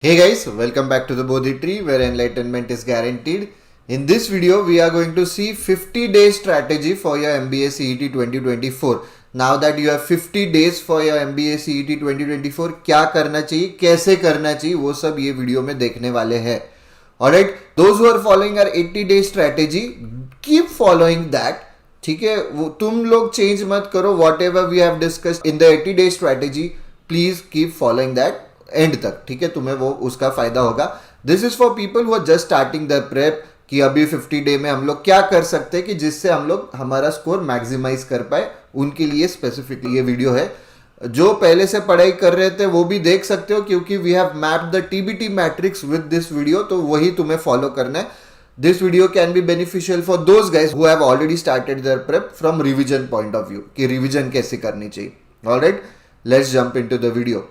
Hey guys, welcome back to the Bodhi Tree where enlightenment is guaranteed. In this video, we are going to see 50-day strategy for your MBA CET 2024. Now that you have 50 days for your MBA CET 2024, क्या करना चाहिए, कैसे करना चाहिए, वो सब ये video में देखने वाले हैं. Alright, those who are following our 80-day strategy, keep following that. ठीक है, वो तुम लोग चेंज मत करो. Whatever we have discussed in the 80-day strategy, please keep following that. End तक. ठीक है, तुम्हें वो उसका फायदा होगा. This is for people who are just starting the prep कि अभी 50 डे में हम लोग क्या कर सकते हैं कि जिससे हम लोग हमारा स्कोर मैक्सिमाइज कर पाए. उनके लिए स्पेसिफिकली ये वीडियो है. जो पहले से पढ़ाई कर रहे थे वो भी देख सकते हो क्योंकि we have mapped the TBT matrix with this video, तो वही तुम्हें फॉलो करना है. This video can be beneficial for those guys who have already started their prep from revision point of view कि रिविजन कैसे करनी चाहिए. Alright, let's jump into the video.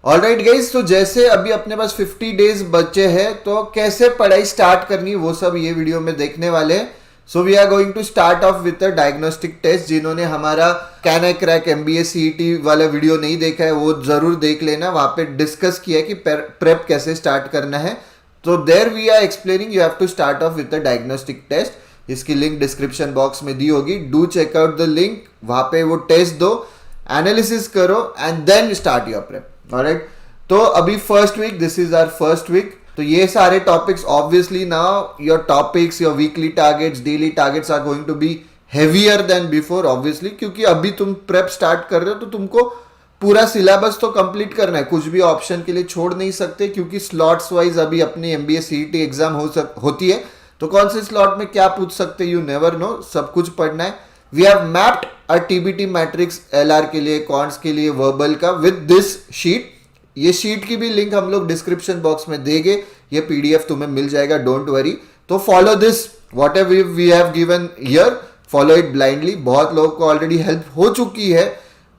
Alright guys, तो जैसे अभी अपने पास 50 डेज बचे हैं तो कैसे पढ़ाई स्टार्ट करनी वो सब ये वीडियो में देखने वाले हैं. So we are going to start off with a diagnostic test. जिन्होंने हमारा can I crack MBA CET वाला वीडियो नहीं देखा है वो जरूर देख लेना. वहां पे डिस्कस किया कि प्रेप कैसे स्टार्ट करना है. तो there we are explaining you have to start off with a diagnostic test. इसकी लिंक डिस्क्रिप्शन बॉक्स में दी होगी. Do check out the link. वहां पे वो टेस्ट दो, एनालिसिस करो and then start your prep. Alright, तो अभी first week, this is our first week. तो ये सारे topics obviously now your topics, your weekly targets, daily targets are going to be heavier than before obviously, क्योंकि अभी तुम prep start कर रहे हो तो तुमको पूरा सिलेबस तो कंप्लीट करना है. कुछ भी ऑप्शन के लिए छोड़ नहीं सकते क्योंकि स्लॉट्स वाइज अभी अपनी एमबीए सीईटी एग्जाम होती है. तो कौन से स्लॉट में क्या पूछ सकते यू नेवर नो. सब कुछ पढ़ना है. We have mapped a TBT matrix LR के लिए, कॉन्ट्स के लिए, वर्बल का विद दिस शीट. ये शीट की भी लिंक हम लोग डिस्क्रिप्शन बॉक्स में देंगे. ये पीडीएफ तुम्हें मिल जाएगा, डोंट वरी. तो follow this whatever we have given here, follow it blindly. बहुत लोगों को ऑलरेडी हेल्प हो चुकी है,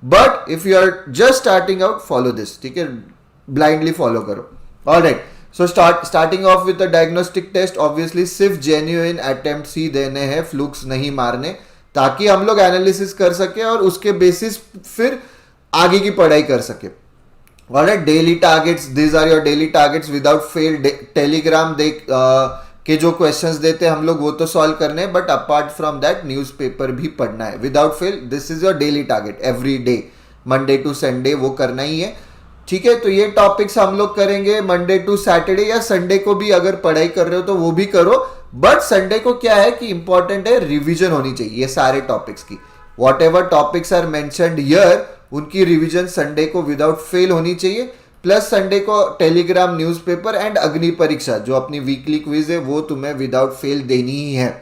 but if you are just starting out follow this. ठीक है, ब्लाइंडली फॉलो करो. Alright, so starting off with the diagnostic test. Obviously सिर्फ जेन्युइन अटेम्प्ट ही देने हैं, फ्लूक्स नहीं मारने, ताकि हम लोग एनालिसिस कर सके और उसके बेसिस फिर आगे की पढ़ाई कर सके. Alright, daily targets, this are your daily targets without fail. Telegram के जो क्वेश्चंस देते हैं हम लोग वो तो सॉल्व करने हैं, but apart from that newspaper भी पढ़ना है without fail. This is your daily target every day, Monday to Sunday वो करना ही है. ठीक है, तो ये टॉपिक्स हम लोग करेंगे मंडे टू सैटरडे या संडे को भी. अगर पढ़ाई कर रहे हो तो वो भी करो, बट संडे को क्या है कि इंपॉर्टेंट है, रिवीजन होनी चाहिए ये सारे टॉपिक्स की. Whatever topics are mentioned here उनकी रिवीजन संडे को विदाउट फेल होनी चाहिए. प्लस संडे को Telegram, newspaper and Agni Pariksha जो अपनी वीकली क्विज है वो तुम्हें विदाउट फेल देनी ही है.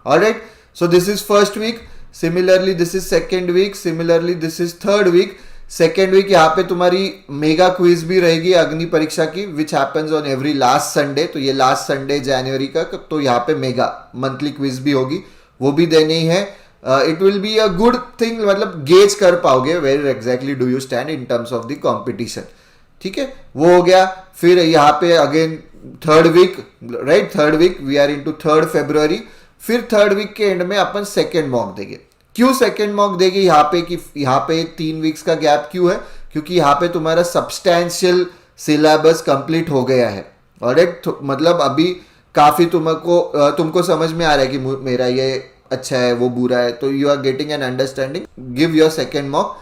Alright, so this is first week. Similarly this is second week. Similarly this is third week. Second week यहाँ पे तुम्हारी मेगा क्विज भी रहेगी अग्नि परीक्षा की, which happens on every last Sunday. तो ये लास्ट संडे जनवरी का, तो यहाँ पे मेगा मंथली क्विज भी होगी, वो भी देनी है. It will be a good thing, मतलब गेज कर पाओगे where exactly do you stand in terms of the competition. ठीक है, वो हो गया. फिर यहाँ पे again third week, right, third week we are into 3rd February. फिर थर्ड वीक के एंड में अपन सेकेंड मॉक देंगे. क्यों सेकेंड मॉक देगी यहाँ पे कि यहाँ पे 3 वीक्स का गैप क्यों है, क्योंकि यहाँ पे तुम्हारा सब्सटैंशियल सिलेबस कंप्लीट हो गया है. ऑलराइट, मतलब अभी काफी तुमको समझ में आ रहा है कि मेरा ये अच्छा है वो बुरा है, तो you are getting an understanding. Give your second mock.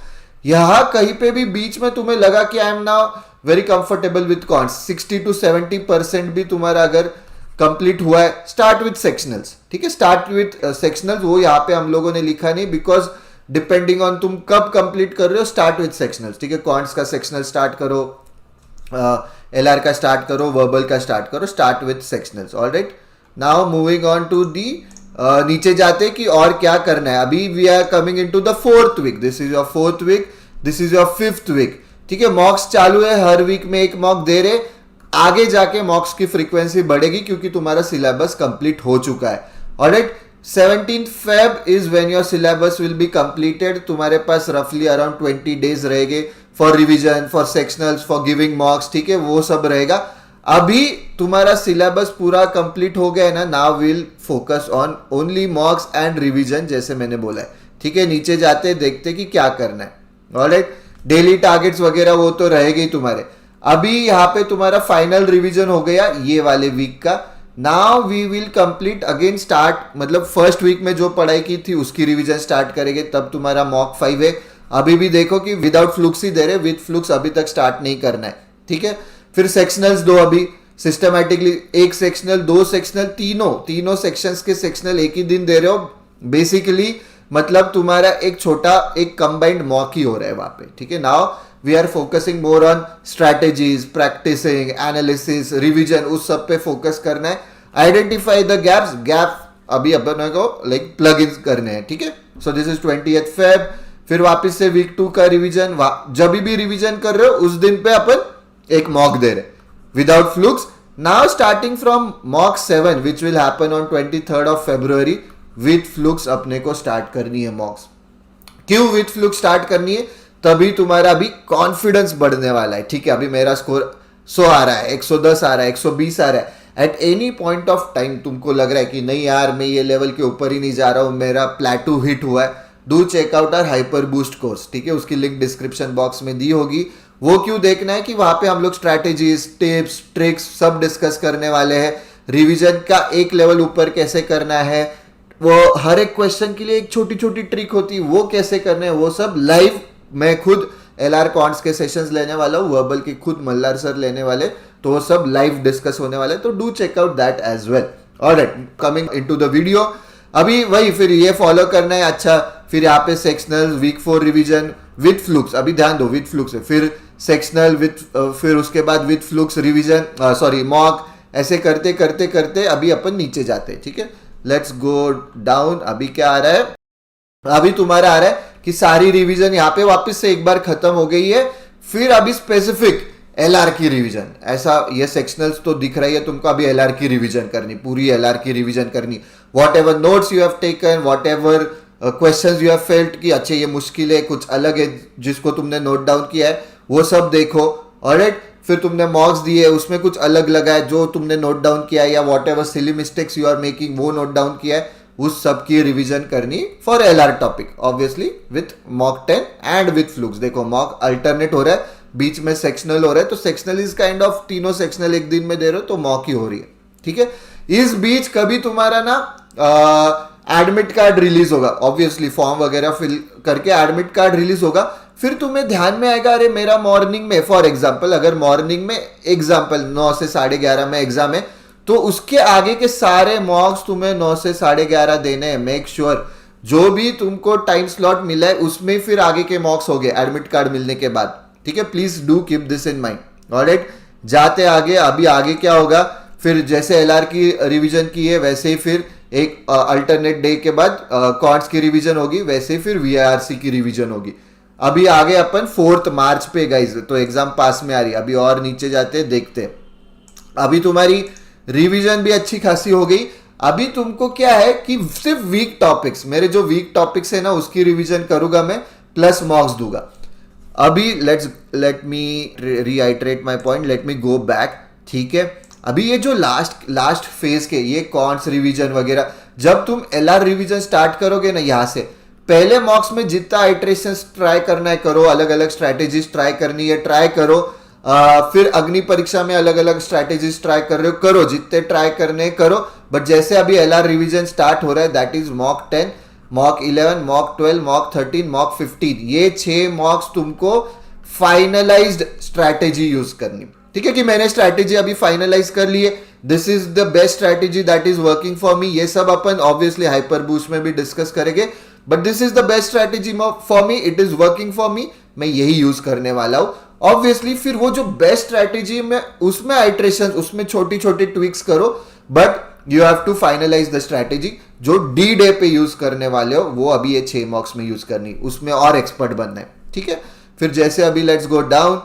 यहाँ कहीं पे भी बीच में तुम्हें लगा कि I am now very comfortable with quants, 60 to 70% भी तुम्हारा अगर कंप्लीट हुआ है, स्टार्ट विथ सेक्शनल्स. ठीक है, स्टार्ट विथ सेक्शनल्स. वो यहाँ पे हम लोगों ने लिखा नहीं, बिकॉज डिपेंडिंग ऑन तुम कब कंप्लीट कर रहे हो, स्टार्ट विथ सेक्शनल्स. ठीक है, कॉन्ट्स का सेक्शनल स्टार्ट करो, एलआर का स्टार्ट करो, वर्बल का स्टार्ट करो, start with sectionals. Alright, now moving on to the नीचे जाते कि और क्या करना है. अभी we are coming into the 4th week. This is your 4th week. This is your 5th week. ठीक है, मॉक्स चालू है, हर वीक में एक मॉक दे रहे. आगे जाके मॉक्स की फ्रीक्वेंसी बढ़ेगी क्योंकि तुम्हारा सिलेबस कंप्लीट हो चुका है. Alright, 17th Feb is when your syllabus will be completed. तुम्हारे पास रफली अराउंड 20 डेज रहेंगे for revision, for sectionals, for giving mocks. ठीक है, वो सब रहेगा. अभी तुम्हारा सिलेबस पूरा कंप्लीट हो गया है ना, now will focus on only मॉक्स and revision जैसे मैंने बोला है. ठीक है, नीचे जाते देखते कि क्या करना है. ऑलराइट, डेली टारगेट्स वगैरह वो तो रहेंगे ही तुम्हारे. अभी यहाँ पे तुम्हारा फाइनल रिवीजन हो गया ये वाले वीक का. Now we will complete again start, मतलब फर्स्ट वीक में जो पढ़ाई की थी उसकी रिवीजन स्टार्ट करेंगे. तब तुम्हारा मॉक 5 है. अभी भी देखो कि विदाउट फ्लुक्स ही दे रहे, विद फ्लुक्स अभी तक स्टार्ट नहीं करना है. ठीक है. फिर सेक्शनल्स दो अभी सिस्टमैटिकली, एक सेक्शनल, दो सेक्शनल, तीनों सेक्शंस के सेक्शनल एक ही दिन दे रहे हो. बेसिकली मतलब तुम्हारा एक छोटा एक कंबाइंड मॉक ही हो रहा है वहां पे. ठीक है. Now we are focusing more on strategies, practicing, analysis, revision, उस सब पे फोकस करना है. आइडेंटिफाई द गैप्स, गैप अभी अपन को लाइक प्लग इन करने हैं. ठीक है. सो दिस इज 20th Feb. फिर वापस से वीक 2 का रिवीजन. जब भी रिवीजन कर रहे हो उस दिन पे अपन एक मॉक दे रहे without flukes. Now starting from mock 7 which will happen on 23rd of February, with flukes अपने को स्टार्ट करनी है मॉक्स. क्यों विथ फ्लूक्स स्टार्ट करनी है? तभी तुम्हारा अभी कॉन्फिडेंस बढ़ने वाला है. ठीक है. अभी मेरा स्कोर 100 आ रहा है, 110 आ रहा है, 120 आ रहा है. At any point of time तुमको लग रहा है कि नहीं यार मैं ये लेवल के ऊपर ही नहीं जा रहा हूं, मेरा प्लेटू हिट हुआ है, do check out our hyper boost course. ठीक है. उसकी लिंक डिस्क्रिप्शन बॉक्स में दी होगी. वो क्यों देखना है कि वहां पे हम लोग स्ट्रैटेजीज, टिप्स, ट्रिक्स सब डिस्कस करने वाले हैं. रिवीजन का एक लेवल ऊपर कैसे करना है, वो हर एक क्वेश्चन के लिए एक छोटी छोटी ट्रिक होती है, वो कैसे करने हैं, वो सब लाइव मैं खुद LR कॉन्ट्स के सेशंस लेने वाला हूँ, वर्बल की खुद मल्हार सर लेने वाले, तो वो सब लाइव डिस्कस होने वाले. तो do check out that as well. Alright, coming into the video. अभी वही फिर ये फॉलो करना है. अच्छा, फिर यहाँ पे sectional week 4 revision with flukes, अभी ध्यान दो विथ फ्लूक्स है. फिर सेक्शनल विथ, फिर उसके बाद with flukes revision, sorry mock, ऐसे करते करते करते अभी अपन नीचे जाते हैं. ठीक है. Let's go down. अभी क्या आ रहा है? अभी तुम्हारा आ रहा है कि सारी रिवीजन यहाँ पे वापस से एक बार खत्म हो गई है. फिर अभी स्पेसिफिक LR की रिवीजन, ऐसा ये सेक्शनल्स तो दिख रही है तुमको, अभी LR की रिवीजन करनी, पूरी LR की रिवीजन करनी. What ever notes you have taken, what ever questions you have felt कि अच्छे ये मुश्किल है, कुछ अलग है जिसको तुमने नोट डाउन किया है, वो सब देखो. ऑलराइट. फिर तुमने मॉक्स दिए, उसमें कुछ अलग लगा है जो तुमने नोट डाउन किया है, या whatever silly mistakes you are making वो नोट डाउन किया है, उस सब की रिवीजन करनी for LR topic, obviously with mock 10 and with flukes. देखो मॉक अल्टरनेट हो रहा है, बीच में सेक्शनल हो रहा है, तो सेक्शनल इज काइंड ऑफ तीनों सेक्शनल एक दिन में दे रहे हो तो मॉक ही हो रही है. ठीक है. इस बीच कभी तुम्हारा ना एडमिट कार्ड रिलीज होगा, ऑब्वियसली फॉर्म वगैरह फिल करके एडमिट कार्ड रिलीज होगा. फिर तुम्हें ध्यान में आएगा अरे मेरा मॉर्निंग में, फॉर एग्जाम्पल अगर मॉर्निंग में एग्जाम्पल 9 से 11:30 में एग्जाम है, तो उसके आगे के सारे मॉक्स तुम्हें 9 से 11:30 देने हैं. मेक श्योर जो भी तुमको टाइम स्लॉट मिला है उसमें फिर आगे के मॉक्स हो गए एडमिट कार्ड मिलने के बाद. ठीक है. Please do keep this in mind. Alright. जाते आगे, अभी आगे क्या होगा, फिर जैसे LR की रिवीजन की है वैसे ही फिर एक अल्टरनेट डे के बाद कॉन्ट्स की रिवीजन होगी, वैसे ही फिर VIRC की रिवीजन होगी. अभी आगे अपन 4 मार्च पे गाइज, तो एग्जाम पास में आ रही है. अभी और नीचे जाते देखते हैं. अभी तुम्हारी रिवीजन भी अच्छी खासी हो गई. अभी तुमको क्या है कि सिर्फ वीक टॉपिक्स, मेरे जो वीक टॉपिक्स है ना उसकी रिवीजन करूंगा मैं, प्लस मॉक्स दूंगा. अभी let me reiterate my point, let me go back. ठीक है. अभी ये जो लास्ट फेज के ये कॉन्ट्स रिवीजन वगैरह, जब तुम LR रिवीजन स्टार्ट करोगे ना यहां से, पहले मॉक्स में जितना आइट्रेशंस ट्राई करना है करो, अलग अलग स्ट्रैटेजीज ट्राई करनी है ट्राई करो. फिर अग्नि परीक्षा में अलग अलग स्ट्रैटेजीज ट्राई कर रहे हो करो, जितने ट्राई करने करो. बट जैसे अभी LR रिवीजन स्टार्ट हो रहा है, that is mock 10, mock 11, mock 12, mock 13, mock 15, ये 6 मॉक्स तुमको फाइनलाइज्ड स्ट्रैटेजी यूज करनी. ठीक है. कि मैंने स्ट्रैटेजी अभी फाइनलाइज कर ली है, this is the best strategy that is working for me. ये सब अपन ऑब्वियसली हाइपर बूस्ट में भी डिस्कस करेंगे, but this is the best strategy for me, it is working for me, मैं यही यूज करने वाला हूं. ऑब्वियसली फिर वो जो बेस्ट स्ट्रैटेजी में उसमें आइट्रेशन, उसमें छोटी छोटी ट्विक्स करो, but you have to finalise the strategy. जो D डे पे यूज करने वाले हो वो अभी ये 6 मॉक्स में यूज करनी, उसमें और एक्सपर्ट बनना है. ठीक है. फिर जैसे अभी लेट्स गो डाउन.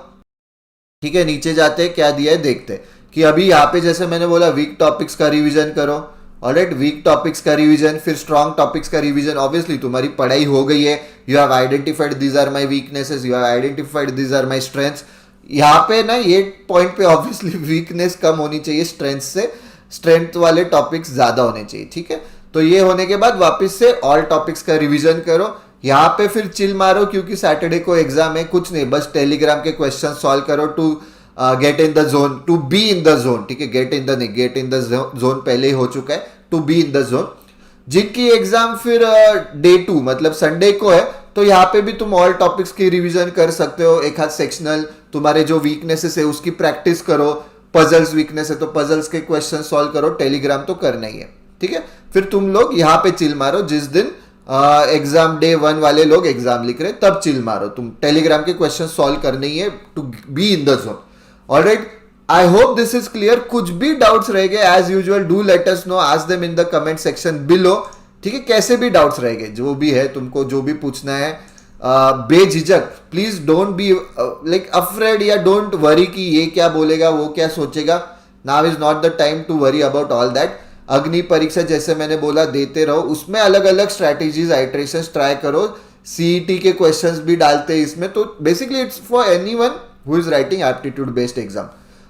ठीक है. नीचे जाते हैं क्या दिया है देखते हैं. कि अभी यहाँ पे जैसे मैंने बोला वीक टॉपिक्स का रिवीजन करो. ऑलराइट. वीक टॉपिक्स का रिवीजन, फिर स्ट्रॉन्ग टॉपिक्स का रिवीजन. ऑब्वियसली तुम्हारी पढ़ाई हो गई है, you have identified these are my weaknesses, you have identified these are my strengths. यहाँ पे ना ये पॉइंट पे ऑब्वियसली वीकनेस कम होनी चाहिए स्ट्रेंथ से, स्ट्रेंथ वाले टॉपिक्स ज्यादा होने चाहिए. ठीक है. तो ये होने के बाद वापस से ऑल टॉपिक्स का रिवीजन करो. यहाँ पे फिर चिल मारो क्योंकि सैटरडे को एग्जाम है. कुछ नहीं, बस टेलीग्राम के क्वेश्चन सॉल्व करो to get in the zone, to be in the zone, ठीक है, गेट इन द नहीं, गेट इन द जोन पहले ही हो चुका है, to be in the zone. जिनकी एग्जाम फिर डे 2 मतलब संडे को है, तो यहाँ पे भी तुम ऑल टॉपिक्स की रिवीजन कर सकते हो, एक हाथ सेक्शनल, तुम्हारे जो वीकनेसेस है उसकी प्रैक्टिस करो, पजल्स वीकनेस है तो पजल्स के क्वेश्चन सॉल्व करो, टेलीग्राम तो करना ही है, ठीक है। फिर तुम लोग यहाँ पे चिल मारो, जिस दिन एग्जाम डे 1 वाले लोग एग्जाम लिख रहे तब चिल मारो, तुम टेलीग्राम के क्वेश्चन सॉल्व करने ही है to be in the zone. Alright, I hope this is clear. कुछ भी डाउट्स रह गए as usual do let us know, ask them in the comment section below, ठीक है। कैसे भी डाउट्स रह गए, जो भी है तुमको जो भी पूछना है, बेझिझक, please don't be like afraid या डोंट वरी कि ये क्या बोलेगा वो क्या सोचेगा। Now is not the time to worry about all that. अग्नि परीक्षा जैसे मैंने बोला देते रहो, उसमें अलग अलग स्ट्रैटेजीज आइट्रेशंस ट्राई करो, सीईटी के क्वेश्चंस भी डालते हैं इसमें, तो basically it's for anyone who is writing aptitude based exam.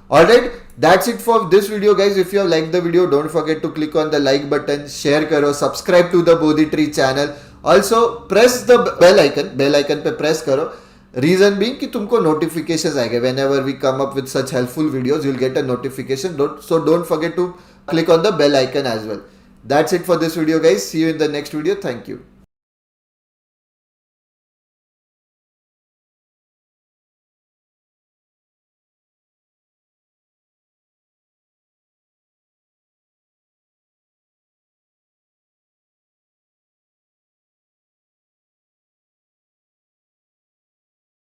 Alright, that's it for this video guys. If you have liked the video, don't forget to click on the like button, share karo, subscribe to the Bodhi Tree channel. Also press the bell icon पे press करो. Reason being कि तुमको notifications आएंगे whenever we come up with such helpful videos, you'll get a notification. Don't forget to click on the bell icon as well. That's it for this video guys. See you in the next video. Thank you.